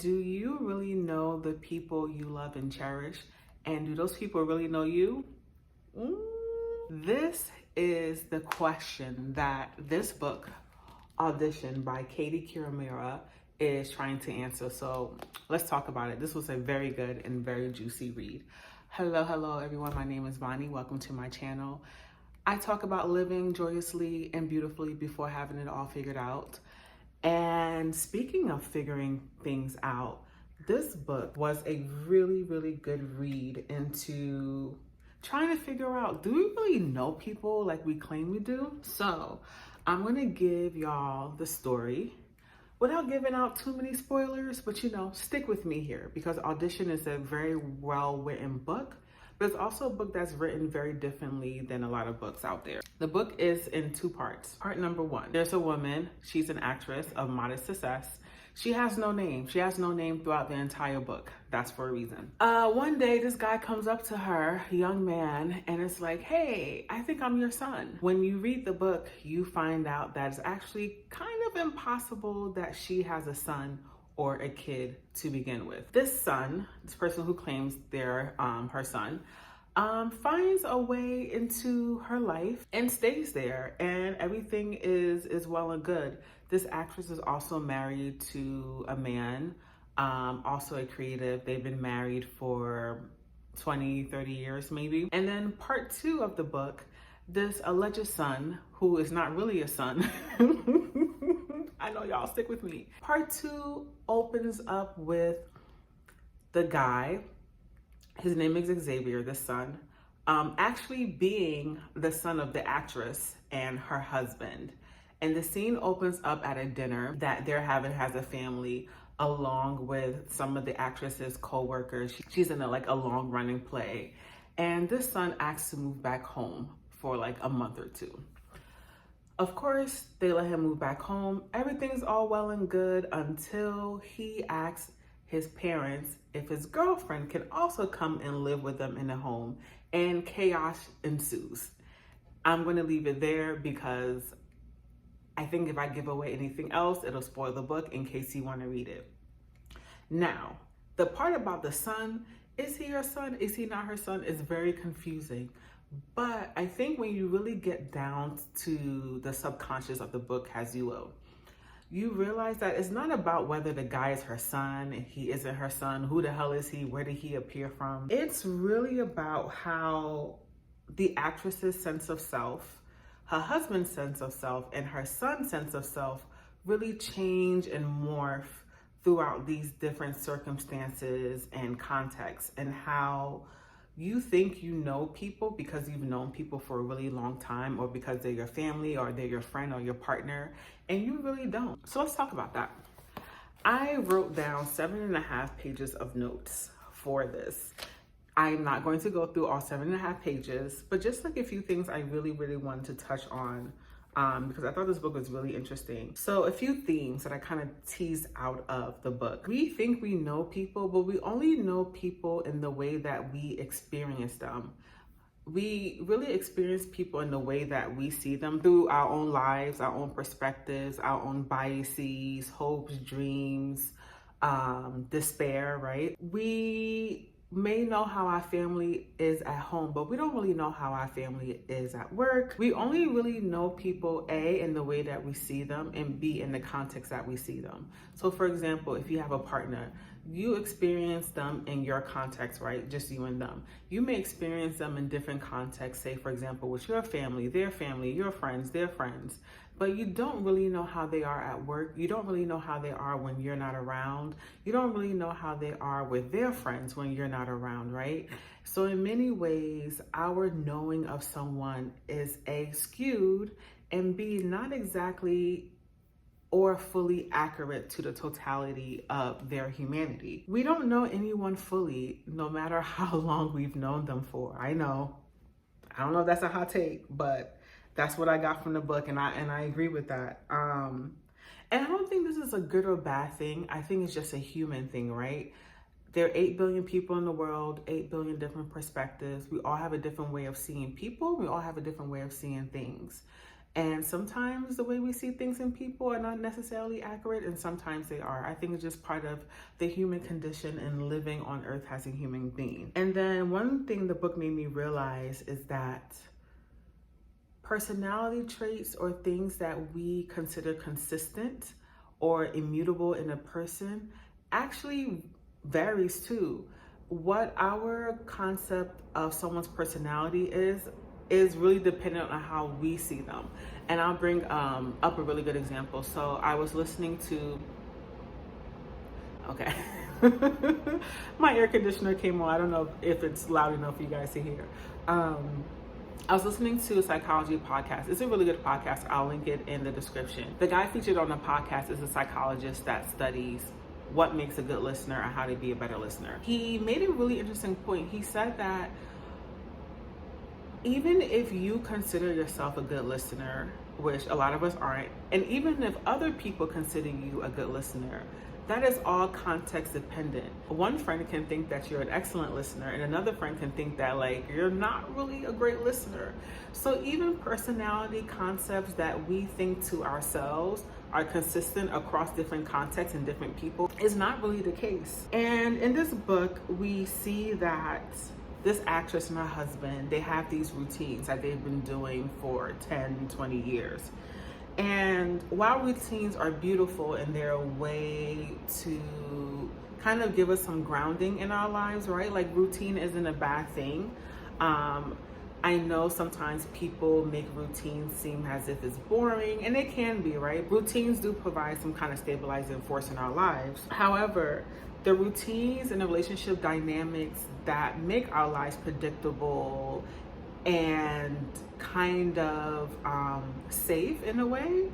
Do you really know the people you love and cherish? And do those people really know you? This is the question that this book, Audition by Katie Kitamura, is trying to answer. So let's talk about it. This was a very good and very juicy read. Hello, everyone. My name is Bonnie. Welcome to my channel. I talk about living joyously and beautifully before having it all figured out. And speaking of figuring things out, this book was a really good read into trying to figure out, do we really know people like we claim we do? So I'm gonna give y'all the story without giving out too many spoilers, but stick with me here because Audition is a very well-written book, but it's also a book that's written very differently than a lot of books out there. The book is in two parts. Part number one, there's a woman, she's an actress of modest success. She has no name. She has no name throughout the entire book. That's for a reason. One day, this guy comes up to her, a young man, and it's like, hey, I think I'm your son. When you read the book, you find out that it's actually kind of impossible that she has a son or a kid to begin with. This son, this person who claims they're her son, finds a way into her life and stays there, and everything is well and good. This actress is also married to a man, also a creative. They've been married for 20-30 years maybe. And then part two of the book, this alleged son, who is not really a son, I know y'all, stick with me. Part two opens up with the guy, his name is Xavier, the son, actually being the son of the actress and her husband. And the scene opens up at a dinner that they're having as a family, along with some of the actress's co-workers. She's in a long running play. And this son asks to move back home for a month or two. Of course, they let him move back home. Everything's all well and good until he asks his parents if his girlfriend can also come and live with them in the home, and chaos ensues. I'm going to leave it there because I think if I give away anything else, it'll spoil the book in case you want to read it. Now, the part about the son, is he her son? Is he not her son? Is very confusing. But I think when you really get down to the subconscious of the book, as you will, you realize that it's not about whether the guy is her son, if he isn't her son, who the hell is he, where did he appear from? It's really about how the actress's sense of self, her husband's sense of self, and her son's sense of self really change and morph throughout these different circumstances and contexts, and how you think you know people because you've known people for a really long time, or because they're your family or they're your friend or your partner, and you really don't. So let's talk about that. I wrote down 7.5 pages of notes for this. I'm not going to go through all 7.5 pages, but just a few things I really wanted to touch on because I thought this book was really interesting. So a few themes that I kind of teased out of the book. We think we know people, but we only know people in the way that we experience them. We really experience people in the way that we see them through our own lives, our own perspectives, our own biases, hopes, dreams, despair, right? We may know how our family is at home, but we don't really know how our family is at work. We only really know people, A, in the way that we see them, and B, in the context that we see them. So for example, if you have a partner, you experience them in your context, right? Just you and them. You may experience them in different contexts, say for example, with your family, your friends, their friends, but you don't really know how they are at work. You don't really know how they are when you're not around. You don't really know how they are with their friends when you're not around, right? So in many ways, our knowing of someone is A, skewed, and B, not exactly or fully accurate to the totality of their humanity. We don't know anyone fully, no matter how long we've known them for. I know. I don't know if that's a hot take, but that's what I got from the book, and I agree with that. And I don't think this is a good or bad thing. I think it's just a human thing, right? There are 8 billion people in the world, 8 billion different perspectives. We all have a different way of seeing people. We all have a different way of seeing things. And sometimes the way we see things in people are not necessarily accurate, and sometimes they are. I think it's just part of the human condition and living on earth as a human being. And then one thing the book made me realize is that personality traits or things that we consider consistent or immutable in a person actually varies too. What our concept of someone's personality is really dependent on how we see them. And I'll bring up a really good example. So I was listening to, okay, my air conditioner came on. I don't know if it's loud enough for you guys to hear. I was listening to a psychology podcast. It's a really good podcast. I'll link it in the description. The guy featured on the podcast is a psychologist that studies what makes a good listener and how to be a better listener. He made a really interesting point. He said that even if you consider yourself a good listener, which a lot of us aren't, and even if other people consider you a good listener, that is all context dependent. One friend can think that you're an excellent listener, and another friend can think that like you're not really a great listener. So even personality concepts that we think to ourselves are consistent across different contexts and different people is not really the case. And in this book, we see that this actress and her husband, they have these routines that they've been doing for 10, 20 years. And while routines are beautiful and they're a way to kind of give us some grounding in our lives, right? Like routine isn't a bad thing. I know sometimes people make routines seem as if it's boring, and it can be, right? Routines do provide some kind of stabilizing force in our lives. However, the routines and the relationship dynamics that make our lives predictable and kind of safe in a way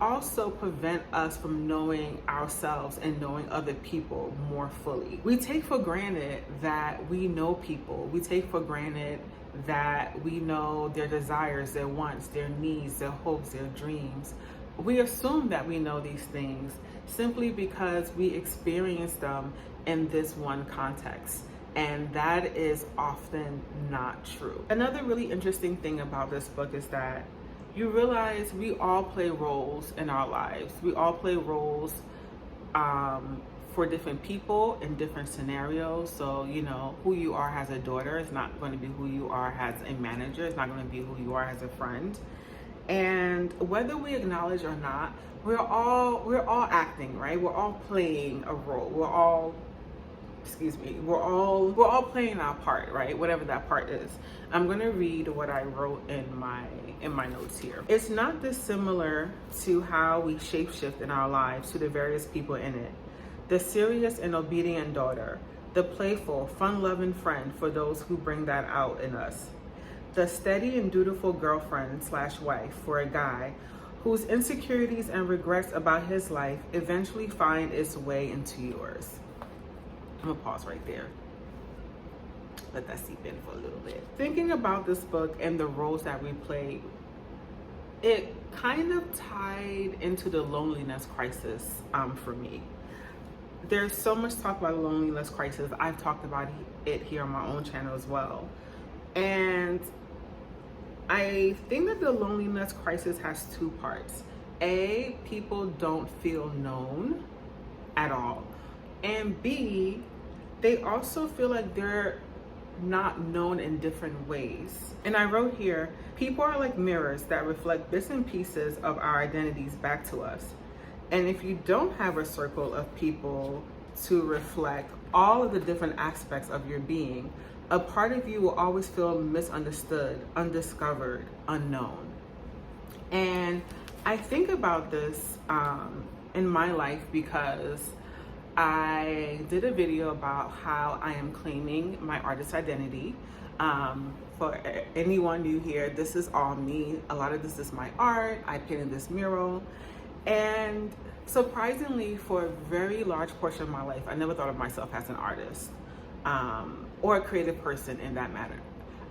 also prevent us from knowing ourselves and knowing other people more fully. We take for granted that we know people. We take for granted that we know their desires, their wants, their needs, their hopes, their dreams. We assume that we know these things simply because we experience them in this one context. And that is often not true. Another really interesting thing about this book is that you realize we all play roles in our lives. We all play roles for different people in different scenarios. So, you know, who you are as a daughter is not going to be who you are as a manager. It's not going to be who you are as a friend. And whether we acknowledge or not, we're all acting, right? We're all playing a role. We're all playing our part, right? Whatever that part is. I'm gonna read what I wrote in my notes here. It's not dissimilar to how we shapeshift in our lives to the various people in it. The serious and obedient daughter, the playful, fun-loving friend for those who bring that out in us. The steady and dutiful girlfriend/wife for a guy whose insecurities and regrets about his life eventually find its way into yours. I'm gonna pause right there. Let that seep in for a little bit. Thinking about this book and the roles that we play, it kind of tied into the loneliness crisis for me. There's so much talk about the loneliness crisis. I've talked about it here on my own channel as well. And I think that the loneliness crisis has two parts. A, people don't feel known at all. And B, they also feel like they're not known in different ways. And I wrote here, people are like mirrors that reflect bits and pieces of our identities back to us. And if you don't have a circle of people to reflect all of the different aspects of your being, a part of you will always feel misunderstood, undiscovered, unknown. And I think about this in my life because I did a video about how I am claiming my artist identity. For anyone new here, this is all me. A lot of this is my art. I painted this mural. And surprisingly, for a very large portion of my life, I never thought of myself as an artist or a creative person in that matter.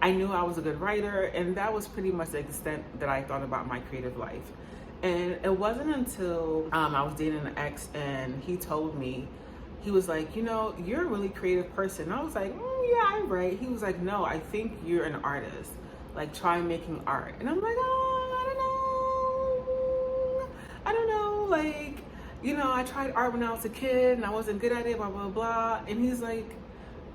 I knew I was a good writer, and that was pretty much the extent that I thought about my creative life. And it wasn't until I was dating an ex and he told me, he was like, you know, you're a really creative person. And I was like, yeah, I'm right. He was like, no, I think you're an artist. Like, try making art. And I'm like, oh, I don't know. like, I tried art when I was a kid and I wasn't good at it, blah, blah, blah. And he's like,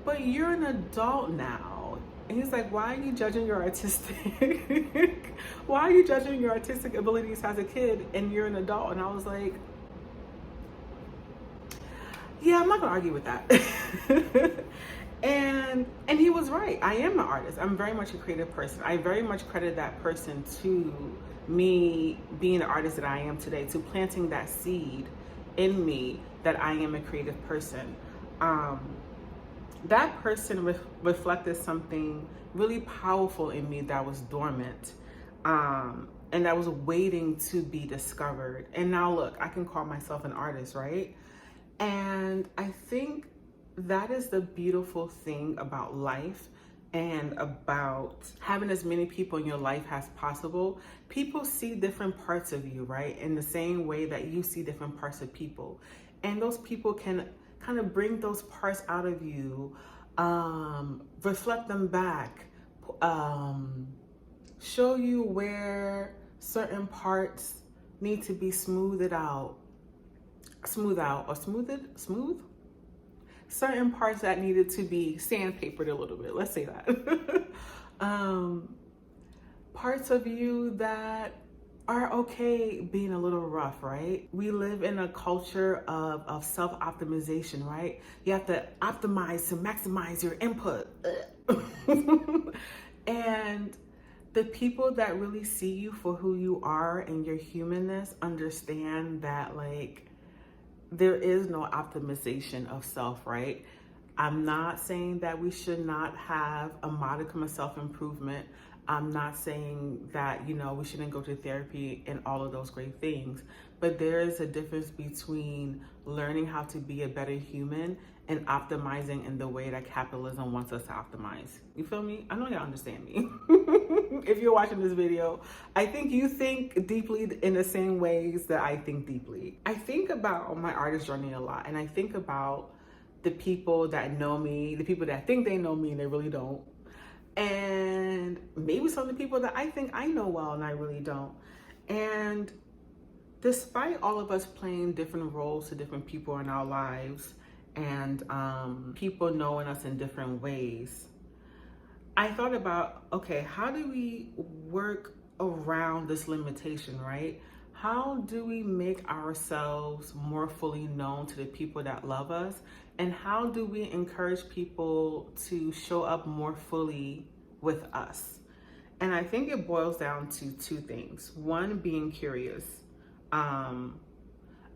but you're an adult now. And he's like, why are you judging your artistic? Why are you judging your artistic abilities as a kid and you're an adult? And I was like, yeah, I'm not gonna argue with that. and he was right. I am an artist. I'm very much a creative person. I very much credit that person to me being the artist that I am today, to planting that seed in me that I am a creative person. That person reflected something really powerful in me that was dormant, and that was waiting to be discovered. And now look, I can call myself an artist, right? And I think that is the beautiful thing about life and about having as many people in your life as possible. People see different parts of you, right? In the same way that you see different parts of people. And those people can kind of bring those parts out of you, reflect them back, show you where certain parts need to be smoothed out, certain parts that needed to be sandpapered a little bit, let's say that. Parts of you that are okay being a little rough, right? We live in a culture of self-optimization, right? You have to optimize to maximize your input. And the people that really see you for who you are and your humanness understand that, like, there is no optimization of self, right? I'm not saying that we should not have a modicum of self-improvement. I'm not saying that, we shouldn't go to therapy and all of those great things, but there is a difference between learning how to be a better human and optimizing in the way that capitalism wants us to optimize. You feel me? I know y'all understand me. If you're watching this video, I think you think deeply in the same ways that I think deeply. I think about my artist journey a lot, and I think about the people that know me, the people that think they know me and they really don't. And maybe some of the people that I think I know well and I really don't. And despite all of us playing different roles to different people in our lives and people knowing us in different ways, I thought about, okay, how do we work around this limitation, right? How do we make ourselves more fully known to the people that love us? And how do we encourage people to show up more fully with us? And I think it boils down to two things. One, being curious. A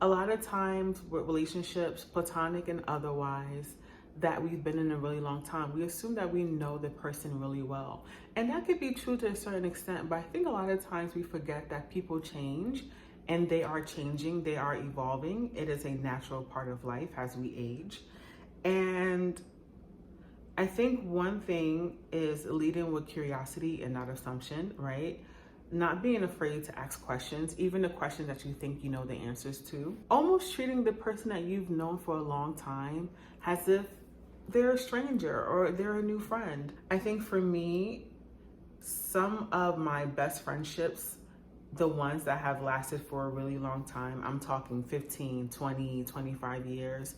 lot of times with relationships, platonic and otherwise, that we've been in a really long time, we assume that we know the person really well. And that could be true to a certain extent, but I think a lot of times we forget that people change and they are changing, they are evolving. It is a natural part of life as we age. And I think one thing is leading with curiosity and not assumption, right? Not being afraid to ask questions, even the questions that you think you know the answers to. Almost treating the person that you've known for a long time as if they're a stranger or they're a new friend. I think for me, some of my best friendships, the ones that have lasted for a really long time, I'm talking 15, 20, 25 years,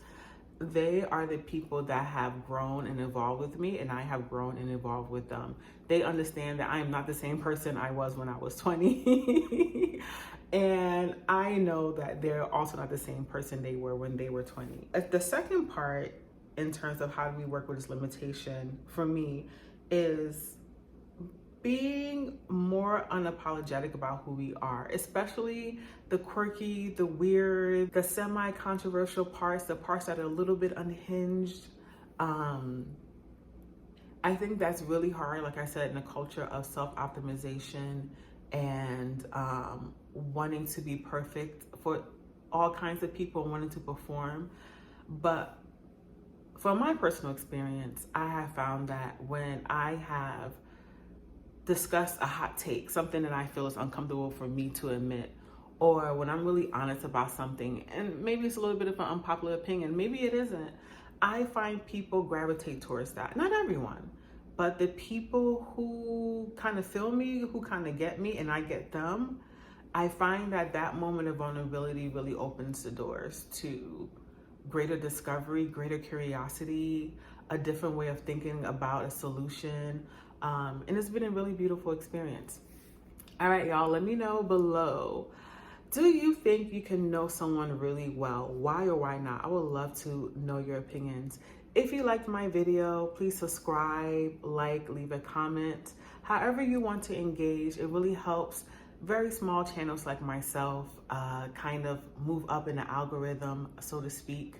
they are the people that have grown and evolved with me, and I have grown and evolved with them. They understand that I am not the same person I was when I was 20. And I know that they're also not the same person they were when they were 20. The second part, in terms of how do we work with this limitation, for me, is being more unapologetic about who we are, especially the quirky, the weird, the semi-controversial parts, the parts that are a little bit unhinged. I think that's really hard, like I said, in a culture of self-optimization and wanting to be perfect for all kinds of people, wanting to perform. But from my personal experience, I have found that when I have discussed a hot take, something that I feel is uncomfortable for me to admit, or when I'm really honest about something, and maybe it's a little bit of an unpopular opinion, maybe it isn't, I find people gravitate towards that. Not everyone, but the people who kind of feel me, who kind of get me, and I get them, I find that that moment of vulnerability really opens the doors to greater discovery, greater curiosity, a different way of thinking about a solution. And it's been a really beautiful experience. All right, y'all, let me know below. Do you think you can know someone really well? Why or why not? I would love to know your opinions. If you liked my video, please subscribe, like, leave a comment. However you want to engage, it really helps very small channels like myself kind of move up in the algorithm, so to speak.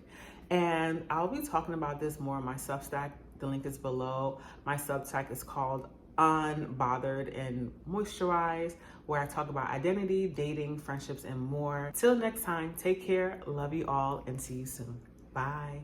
And I'll be talking about this more on my Substack. The link is below. My Substack is called Unbothered and Moisturized, where I talk about identity, dating, friendships, and more. Till next time, take care, love you all, and see you soon. Bye.